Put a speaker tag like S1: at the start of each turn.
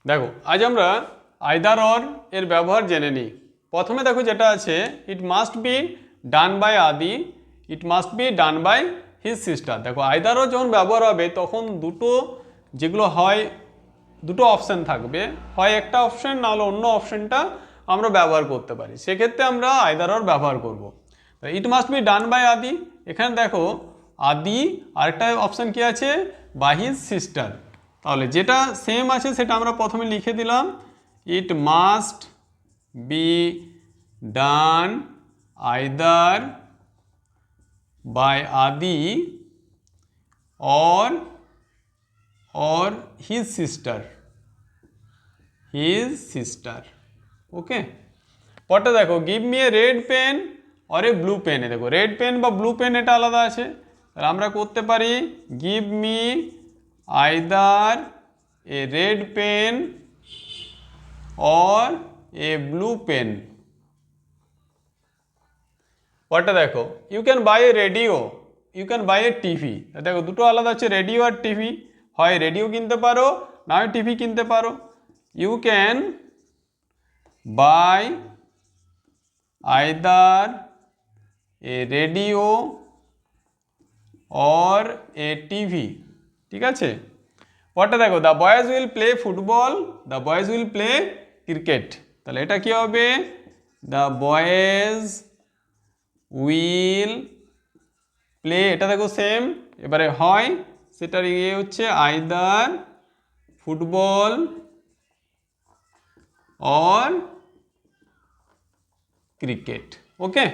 S1: দেখো আজ আমরা আইদার অর এর ব্যবহার জেনে নিই। প্রথমে দেখো যেটা আছে, it must be done by Adi, it must be done by his sister. দেখো আইদার অর যখন ব্যবহার হবে তখন দুটো যেগুলো হয়, দুটো অপশান থাকবে, হয় একটা অপশান না হলে অন্য অপশানটা আমরা ব্যবহার করতে পারি। সেক্ষেত্রে আমরা আইদার অর ব্যবহার করব। It must be done by Adi, এখানে দেখো আদি আরেকটা অপশান কি আছে, বাই হিজ সিস্টার। তাহলে যেটা সেম আছে সেটা আমরা প্রথমে লিখে দিলাম, it must be done either by Adi or his sister, okay. পরটা দেখো, give me a red pen or a blue pen. দেখো রেড পেন বা ব্লু পেন এটা আলাদা আছে, তাহলে আমরা করতে পারি give me either a red pen or a blue pen. পরটা দেখো, you can buy a radio, you can buy a TV. দেখো দুটো আলাদা আছে, রেডিও আর টিভি। হয় রেডিও কিনতে পারো না হয় টিভি কিনতে পারো। You can buy either a radio or a TV, ঠিক আছে। পরটা দেখো, the boys will play football, the boys will play cricket. তাহলে এটা কি হবে, দ্য বয়েজ উইল প্লে, এটা দেখো সেম। এবারে হয় সেটার ইয়ে হচ্ছে either football or cricket, okay.